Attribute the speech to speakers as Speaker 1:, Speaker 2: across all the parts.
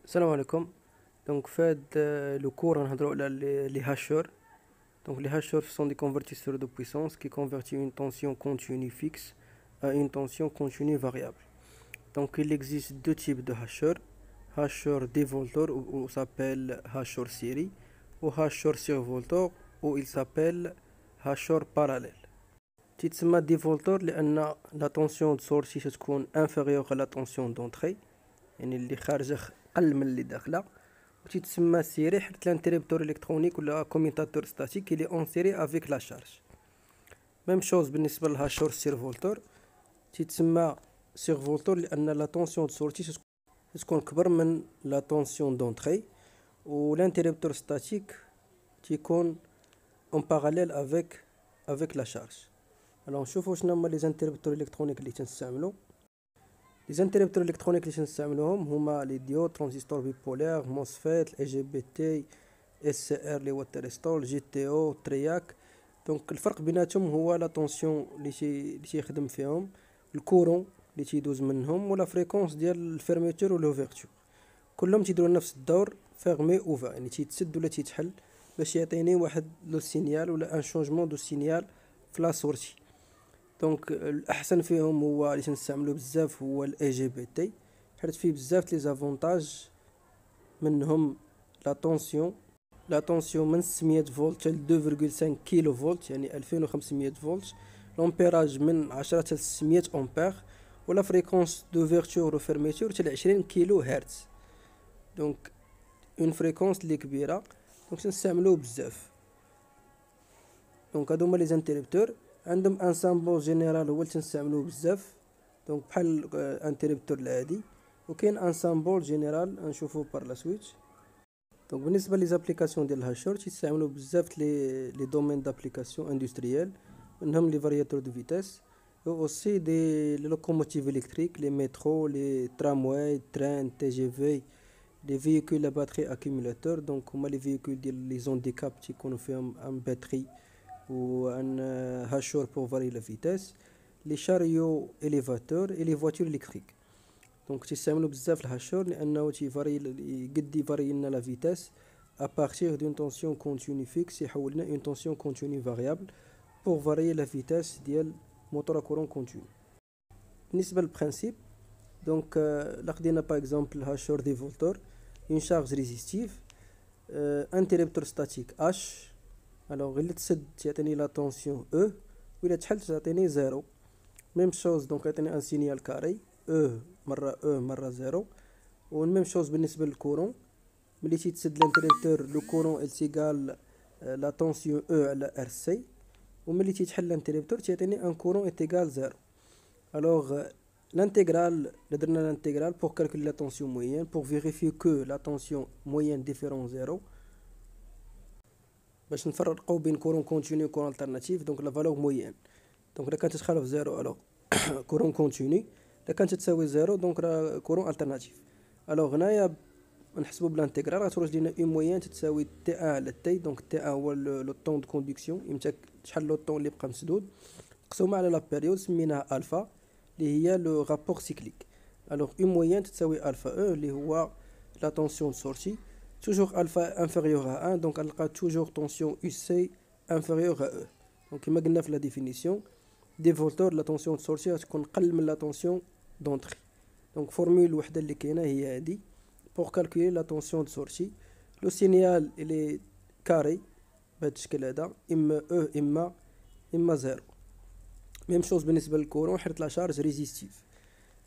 Speaker 1: السلام عليكم. Donc fait le cours on هضروا على les hacheurs. Donc les hacheurs sont des convertisseurs de puissance qui convertissent une tension continue fixe à une tension continue variable. Donc il existe deux types de hacheurs. Hacheur dévolteur ou s'appelle hacheur série ou hacheur survolteur ou il s'appelle hacheur parallèle. تتسمى dévolteur لأن la tension de sortie تكون inférieure à la tension d'entrée يعني اللي خارجة أقل من اللي داخلة. وتتسمى سيري حيت الانتريبتور الكترونيك ولا كوميتاتور ستاتيك اللي اون سيري افيك لا شارج. ميم شوز بالنسبه للهاشور سيرفولتور تتسمى سيرفولتور لان لا طونسيون دو سورتي تكون كبر من لا طونسيون دونطري والانتريبتور ستاتيك تيكون اون باراليل افيك لا شارج. الوغ نشوفو شنو هما لي زانتريبتور الكترونيك اللي تنستعملو. لي زانتريبتور الكترونيك اللي تنستعملوهم هما لي ديود ترانزستور بيبولير موسفيت الاي جي بي تي اس ار اللي هو التريستول جي تي او ترياك. دونك الفرق بيناتهم هو لا طونسيون اللي تيخدم فيهم الكورون اللي تيدوز منهم ولا فريكونس ديال الفيرميتور ولوفيرتور. كلهم تيديروا نفس الدور فيرمي اوفر يعني تيتسد ولا تيتحل باش يعطيني واحد لو سينيال ولا ان شونجمون دو سينيال في لا سورتي. دونك الاحسن فيهم هو اللي تنستعملو بزاف هو الاي جي بي تي حيت فيه بزاف لي زافونتاج منهم لا طونسيون من 600 فولت ل 2.5 كيلو فولت يعني 2500 فولت. لومبيراج من 10 حتى 600 امبير ولا فريكونس دوفيرتور و فيرميتور حتى 20 كيلو هرتز. دونك اون فريكونس اللي كبيره دونك تنستعملوه بزاف. دونك هادو هما لي زانتريبتور عندهم ان سامبل جينيرال هو اللي تنستعملوه بزاف دونك بحال انتريبتور العادي وكاين ان سامبل جينيرال نشوفو بار لا سويت. دونك بالنسبه لي زابليكاسيون ديال الهاشور تيستعملوا بزاف لي دومين دابليكاسيون اندستريال منهم لي فارياتور دو فيتاس و اوسي دي لوكوموتيف الكتريك لي مترو لي ترامواي تران تي جي في لي فييكول لا باتري اكيمولاتور. دونك هما لي فييكول ديال لي زونديكاب تيكونوا فيهم ان باتري و ان هاشور بور فاري لا فيتاس لي شاريو اليفاتور اي لي فواتور الكتريك. دونك تيستعملوا بزاف الهاشور لانه تيفاري يقد يفاري لنا لا فيتاس ابارتيغ دون طونسيون كونتيني فيكس يحول لنا اون طونسيون كونتيني فاريابل بور فاري لا فيتاس ديال موتور كورون كونتيني. بالنسبه للبرانسيب دونك لا خدينا باغ اكزومبل هاشور ديفولتور اون شارج ريزيستيف انتريبتور ستاتيك اش. الوغ الا تسد تعطيني لا طونسيون او ولا تحل تعطيني زيرو. ميم شوز دونك يعطيني ان سينيال كاري او مرة زيرو. والميم شوز بالنسبة للكورون ملي تيتسد الانتريبتور لو كورون التيغال لا طونسيون او على ار سي وملي تيتحل الانتريبتور تيعطيني ان كورون التيغال زيرو. الوغ l'intégral درنا l'intégral pour calculer la tension moyenne pour vérifier que la tension moyenne différent zéro باش نفرقوا بين كورون كونتيني و كورون الترناتيف. دونك لا فالور موين دونك الا كانت تخالف زيرو الوغ كورون كونتيني الا كانت تساوي زيرو دونك راه كورون الترناتيف. الوغ هنايا نحسبوا بالانتيغرال غتخرج لنا اون موين تساوي تي ان على تي. دونك تي ان هو لو طون دو كوندكسيون يمتى شحال لو طون اللي بقى مسدود مقسومه على لا بيريود سميناها الفا اللي هي لو رابور سيكليك. الوغ اون موين تساوي الفا او اللي هو لا طونسيون سورتي توجور الفا انفيريور ا 1 دونك نلقى توجور طونسيون يو سي انفيريور ا او. دونك كما قلنا في لا ديفينيسيون ديفولتور لا طونسيون سورتي غتكون قل من لا طونسيون دونطري. دونك فورمول الوحده اللي كاينه هي هادي pour calculer la tension de sortie. Le signal il est carré بهذا الشكل هذا اما او اما زيرو. ميم شوز بالنسبه للكورون حيت لا شارج ريزيستيف.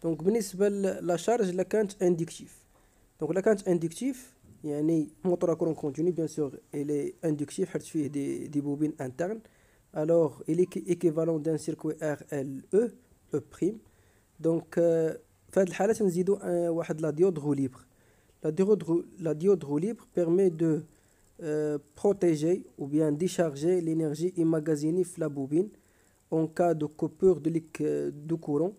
Speaker 1: دونك بالنسبه لا شارج الا كانت اندكتيف دونك الا كانت اندكتيف يعني موتور كورون كونتيني بيان سور الي اندكتيف حيت فيه دي بوبين انترن. الوغ الي ايكيفالون دان سيركوي ار ال او بريم. دونك في هذه الحاله تنزيدو واحد لا ديود غو ليبر. La diode roue libre permet de protéger ou bien décharger l'énergie immagasinée dans la bobine en cas de coupure de courant.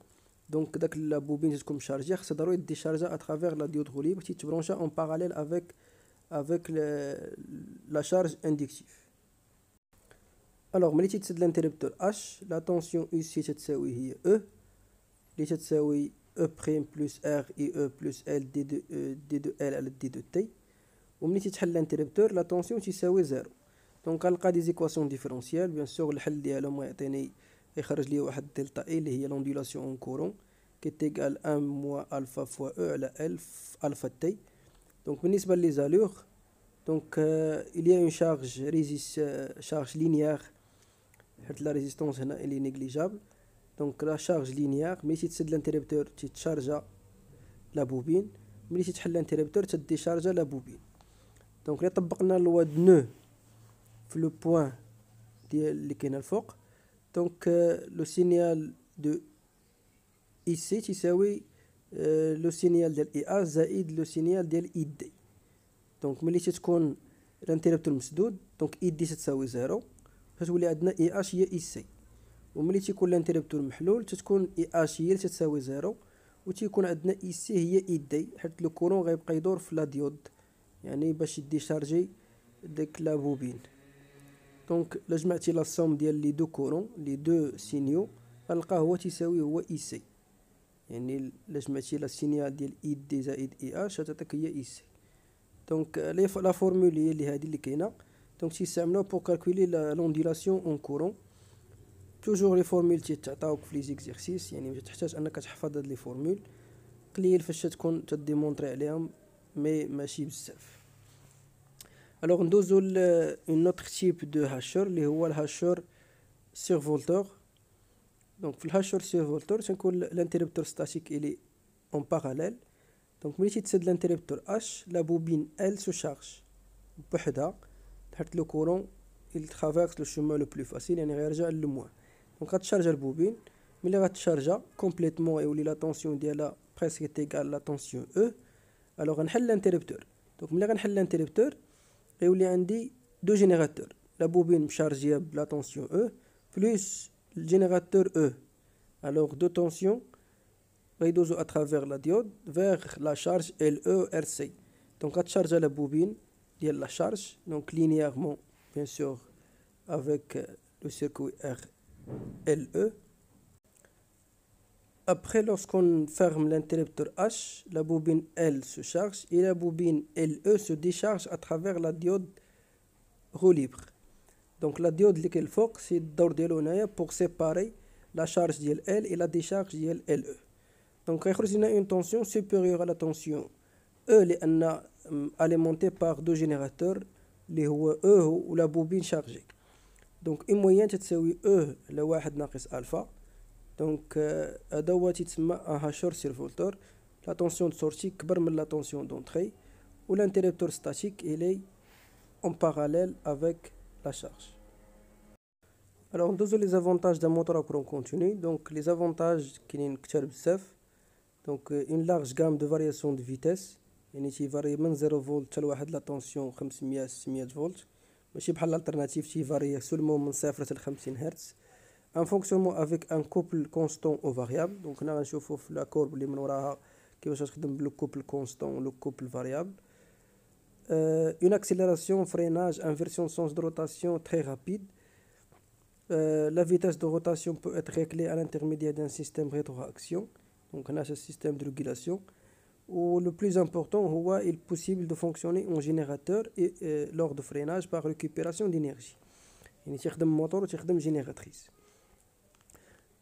Speaker 1: Donc, dès que la bobine est chargée, ça doit être déchargé à travers la diode roue libre qui est branchée en parallèle avec la charge inductive. Alors, ملي تسد l'interrupteur H, la tension ici تساوي هي E اللي تساوي E' plus R IE plus L D2L على D2T. وملي تيتحل الانتربتور لا طونسيون تساوي زيرو. دونك غنلقى دي زيكواسيون ديفيرونسيال بيان سور الحل ديالهم غيعطيني يخرج لي واحد دلتا اي اللي هي لوندولاسيون اون كورون كي تيغال 1 موان الفا فوا او على ال الفا تي. دونك بالنسبه لي زالور دونك il y a une charge linéaire حيت لا ريزيستونس هنا اللي نيجليجابل. دونك لا شارج لينيير ملي تيتسد الانتربتور تيتشارجا لا بوبين ملي تيتحل الانتربتور تديشارجا لا بوبين. دونك الا طبقنا لوا د نو في لو بوين ديال اللي كاين الفوق دونك لو سينيال دو اي سي تساوي لو سينيال ديال اي ا زائد لو سينيال ديال اي دي. دونك ملي تتكون الانتربتور مسدود دونك اي دي تساوي زيرو كتولي عندنا اي اش هي اي سي. وملي تيكون الانتربتور محلول تتكون اي اش هي اللي تساوي زيرو وتيكون عندنا اي سي هي اي دي حيت لو كورون غيبقى يدور في لا ديود يعني باش يديشارجي ديك لا بوبين. دونك الا جمعتي لا سوم ديال لي دو كورون لي دو سينيو غنلقاه هو تيساوي هو اي سي. يعني الا جمعتي لا سينيال ديال اي دي زائد اي اش غتعطيك هي اي سي. دونك لا فورمول هي اللي هذه اللي كاينه. دونك تيستعملوها بور كالكولي لا لوندولاسيون اون كورون. توجور لي فورمول تيتعطاوك في لي زيكزيرسيس يعني تحتاج انك تحفظ هاد لي فورمول قليل فاش تكون تديمونطري عليهم مي ماشي بزاف. الوغ ندوزو ل اون اوتر تيب دو هاشور اللي هو الهاشور سيرفولتور. دونك في الهاشور سيرفولتور تنكون الانتربتور ستاتيك الي اون باراليل. دونك ملي تيتسد الانتربتور اش لا بوبين ال سو شارج بوحدها حيت لو كورون il traverse le chemin le plus facile يعني غيرجع للموان. دونك غتشارجا البوبين ملي غتشارجا كومبليتمون يولي لا طونسيون ديالها بريسك تيغال لا طونسيون او. الوغ غنحل الانتربتور. دونك ملي غنحل الانتربتور غيولي عندي دو جينيراتور لا بوبين مشارجيه بلا طونسيون او بلس الجينيراتور او. الوغ دو طونسيون غيدوزو اترافير لا ديود فيغ لا شارج ال او ار سي. دونك غتشارجا لا بوبين ديال لا شارج دونك لينييرمون bien sûr avec le circuit RLE. Après, lorsqu'on ferme l'interrupteur H, la bobine L se charge et la bobine LE se décharge à travers la diode roue libre. Donc la diode qui est le foc, c'est d'ordre de pour séparer la charge de L et la décharge de LE. Donc il y a une tension supérieure à la tension E qui est alimentée par deux générateurs اللي هو او ولا بوبين شارجي. دونك اي موين تساوي او على واحد ناقص الفا. دونك هذا هو تيتسمى ان هاشور سيرفولتور. لا طونسيون دو سورتي كبر من لا طونسيون دونطري و الانتربتور ستاتيك الي اون باراليل افيك لا شارج. الوغ ندوزو لي زافونتاج دا موتور ا كورون كونتيني. دونك لي زافونتاج كاينين كتار بزاف. دونك اون لارج غام دو فارياسيون دو فيتيس يعني تيفاري من 0 فولت حتى لواحد لا طونسيون 500 600 فولت ماشي بحال الالترناتيف تيفاري سولمون من 0 حتى ل 50 هرتز. ان فونكسيونمون افيك ان كوبل كونستون او فاريابل. دونك هنا غنشوفو في لا كورب اللي من وراها كيفاش تخدم بلو كوبل كونستون و لو كوبل فاريابل. اون اكسيليراسيون فريناج انفيرسيون سونس دو روتاسيون تري رابيد. La vitesse de rotation peut être réglée à l'intermédiaire d'un système rétroaction. Donc on a ce système de régulation. Ou le plus important, il est possible de fonctionner en générateur et lors de freinage par récupération d'énergie. Il y a un moteur et une génératrice.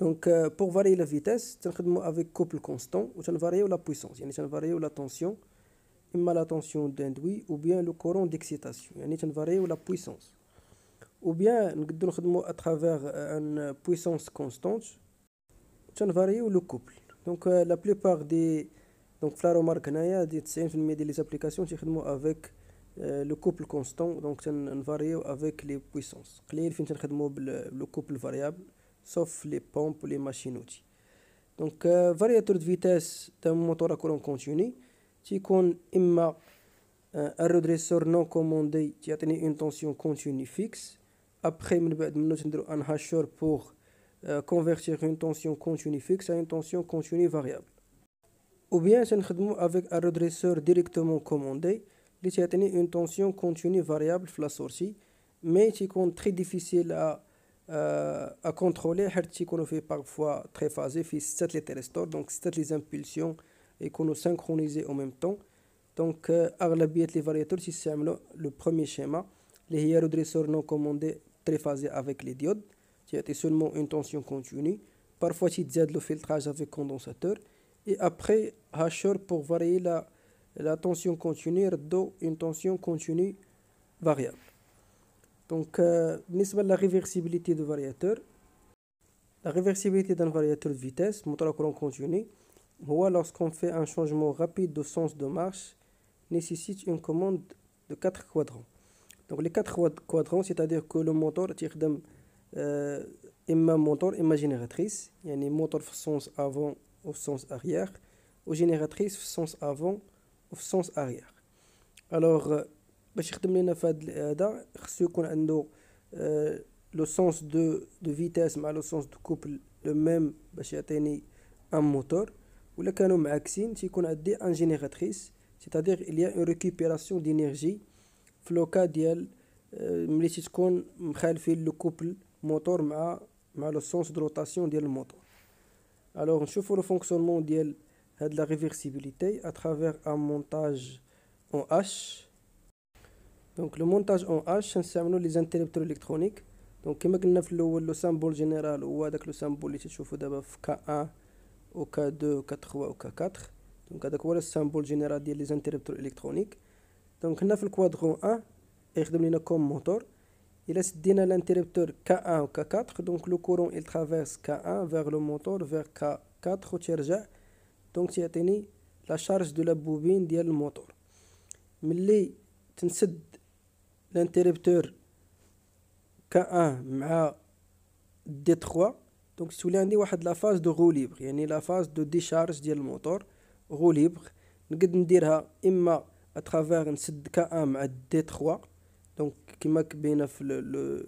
Speaker 1: Donc pour varier la vitesse, on avec couple constant ou on varie la puissance. On varie la tension, la tension d'induit ou bien le courant d'excitation. On varie la puissance. Ou bien on à travers une puissance constante, on varie le couple. Donc la plupart des Donc, la remarque هنايا دي 90% ديال les applications تيخدموا avec le couple constant. Donc نفاريو avec les puissances. قليل فين تنخدموا بلو couple variable sauf les pompes ou les machines outils. Donc variateur de vitesse d'un moteur à courant continu تيكون إما un redresseur non commandé تيعطيني une tension continue fixe. Après من بعد منو تنديرو un hacheur pour convertir une tension continue fixe à une tension continue variable. Ou bien تنخدمو avec un redresseur directement commandé اللي تعطيني une tension continue variable في la sortie mais تيكون très difficile à à contrôler حيت تيكونوا فيه parfois triphasé فيه 6 لي تيريستور دونك 6 لي زامبولسيون يكونوا synchronisés en même temps. دونك اغلبيه لي فارياتور تيستعملوا لو بروميير شيما اللي هي ريدريسور نون كوموندي تريفازي افيك لي ديود تيعطي سولمون اون تونسيون كونتيني parfois تيتزاد لو فلتراج افيك كوندونساتور et après hacheur pour varier la tension continue ردو une tension continue variable. Donc بالنسبة la réversibilité du variateur, la réversibilité d'un variateur de vitesse moteur à courant continu lorsqu'on fait un changement rapide de sens de marche nécessite une commande de 4 quadrants. Donc les 4 quadrants, c'est-à-dire que le moteur تيخدم إما moteur إما génératrice, يعني moteur في sens avant au sens arrière ou génératrice في sens avant au sens arrière. Alors باش يخدم لنا في هذا خصو يكون عنده لو سونس دو فيتاس مع لو سونس دو كوبل لو ميم باش يعطيني ان موتور، ولا كانوا معاكسين تيكون عندي ان جينيراتريس سيتادير il y a une récupération d'énergie في لو كا ديال ملي تكون مخالفين لو كوبل موتور مع لو سونس دو روتاسيون ديال الموتور. الوغ نشوفوا لو فونكسيونمون ديال هاد لا ريفرسيبيليتي à travers un montage en H. Donc le montage en H نستعملو لي زانتيربتور الكترونيك. دونك كما قلنا في الاول لو سامبول جينيرال هو داك لو سامبول اللي تشوفوا دابا في K1 و K2 و K3 و K4. دونك هذاك هو السامبول جينيرال ديال لي زانتيربتور الكترونيك. دونك هنا في الكوادرون 1 يخدم لينا كوم موتور. الا سدينا الانتربتور K1 و K4 دونك لو كورون il traverse K1 vers le moteur vers K4 و تيرجع دونك تيعطيني لا شارج دو لا بوبين ديال الموتور. ملي تنسد الانتربتور K1 مع D3 دونك تولي عندي واحد لا فاز دو غو ليبر، يعني لا فاز دو ديشارج ديال الموتور غو ليبر. نقد نديرها اما اترافير نسد K1 مع D3 دونك كما كبينا في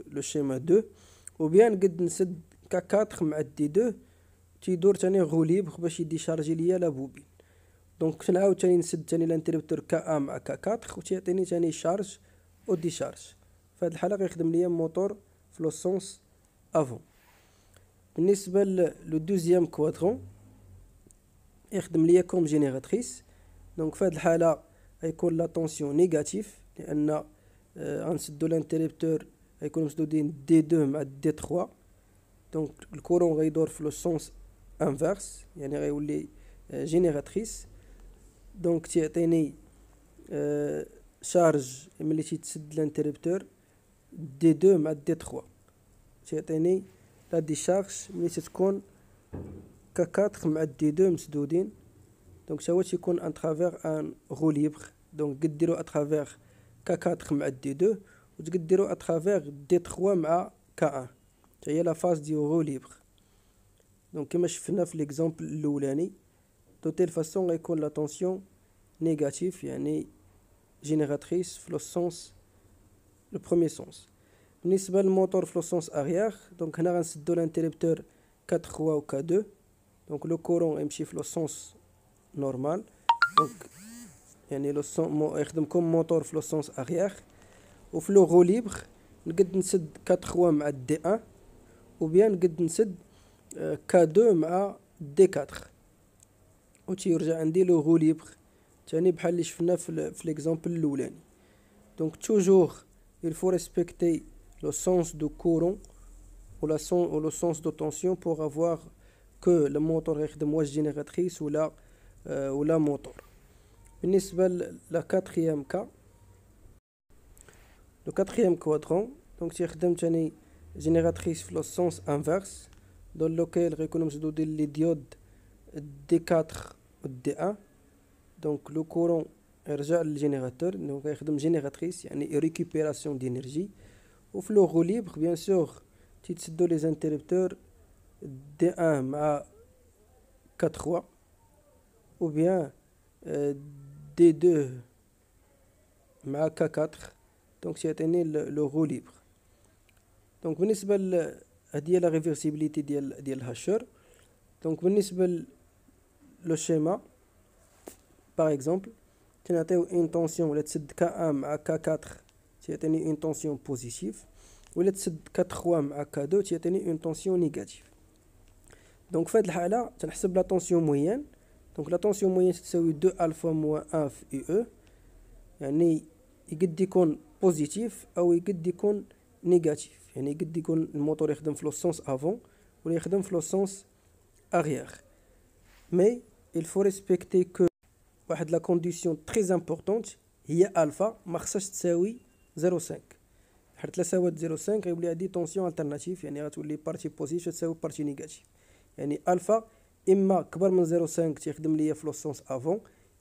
Speaker 1: لو شيما 2، و بيان نقد نسد K4 مع D2 تيدور تاني غو ليبر باش يديشارجي ليا لا بوبين. دونك نعاود تاني نسد تاني الانتربتور K1 مع K4 و تيعطيني تاني شارج او ديشارج. في هاد الحالة غيخدم ليا موتور في لو سونس افون. بالنسبة لو دوزيام كوادرون يخدم ليا كوم جينيراتريس. دونك في هاد الحالة غيكون لا طونسيون نيجاتيف لأن غنسدو الانتربتور غيكونو مسدودين D2 مع D3 دونك الكورون غيدور في لو سونس انفيرس يعني غيولي جينيراتريس. دونك تيعطيني شارج ملي تيتسد الانتربتور D2 مع D3 تيعطيني لا ديشارج ملي تكون K4 مع D2 مسدودين دونك تا هو تيكون ان ترافير ان غو ليبر. دونك قد ديرو اترافير K4 مع D2 و تقد ديرو اترافير D3 مع K1 تا هي لا فاز ديال غو ليبر. دونك كما شفنا في ليكزامبل الاولاني دو تيل فاسون غيكون لا طونسيون نيجاتيف يعني جينيراتريس في لو سونس لو بروميير سونس. بالنسبه للموتور في لو سونس اريير دونك هنا غنسدو الانتربتور K3 و K2 دونك لو كورون يمشي في لو سونس نورمال دونك يعني لو سون يخدم كوم موتور في لو سونس اريير. وفي لو غو ليبر نقد نسد K3 مع D1 و بيان نقد نسد K2 مع D4 و تيرجع عندي لو غو ليبر تاني بحال اللي شفنا في ليكزامبل الاولاني. دونك توجور il faut respecter le sens de courant ou le sens de tension pour avoir que le moteur يخدم واش جينيراتريس ولا موتور. بالنسبة لا كاتريام كا لو كاتريام كوادرون دونك تيخدم تاني جينيراتريس في لو سونس انفيرس دون لوكيل غيكونوا مسدودين لي ديود D4 و D1 دونك لو كورون يرجع للجينيراتور دونك يخدم جينيراتريس يعني ريكوبيراسيون دينيرجي. وفي لو غو ليبر بيان سور تيتسدو لي زانتربتور D1 مع K3 و بيان D2 مع K4 دونك تيعطيني لو غو ليبر. دونك بالنسبة هادي هي لا ريفرسيبيليتي ديال الهاشور. دونك بالنسبة لو شيما باغ اكزومبل تنعطيو اون طونسيون ولا تسد K1 مع K4 تيعطيني اون طونسيون بوزيتيف ولا تسد كا مع كا 2 تيعطيني اون طونسيون نيجاتيف. دونك في هاد الحاله تنحسب لا طونسيون موين. دونك لا طونسيون موين تساوي 2 الفا موان 1 في اي او، يعني يقد يكون بوزيتيف او يقد يكون نيجاتيف، يعني يقد يكون الموتور يخدم في لو سونس افون ولا يخدم في لو سونس arrière. Mais il faut respecter que واحد لا كونديسيون تري امبورطونت هي الفا ما خصهاش تساوي 0.5. حيت لا ساوات 0.5 غيولي عندي طونسيون الترناتيف، يعني غتولي بارتي بوزيتيف تساوي بارتي نيجاتيف. يعني الفا اما كبر من 0.5 تيخدم ليا في لو سونس افون،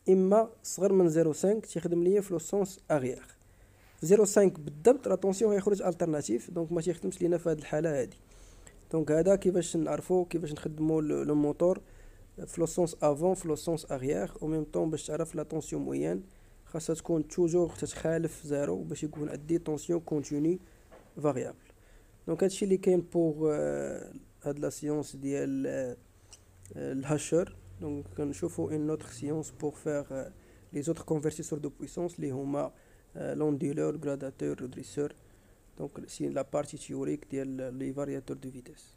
Speaker 1: اما صغر من 0.5 تيخدم ليا في لو سونس اغيير. في 0.5 بالضبط لا طونسيون غيخرج الترناتيف، دونك ما تيخدمش لينا في هذه الحاله هذه. دونك هذا كيفاش نعرفوا كيفاش نخدموا لو موتور في لو سونس افون في لو سونس اغيير. او ميم طون باش تعرف لا طونسيون موين خاصها تكون توجور تتخالف زيرو باش يكون عندي طونسيون كونتيني فاريابل. دونك هادشي اللي كاين بوغ هاد لا سيونس ديال الهاشر. دونك كنشوفوا اون اوتر سيونس بوغ فيغ لي زوتر كونفرتيسور دو بويسونس اللي هما لونديلور غراداتور ريدريسور. دونك سي لا بارتي تيوريك ديال لي فارياتور دو فيتيس.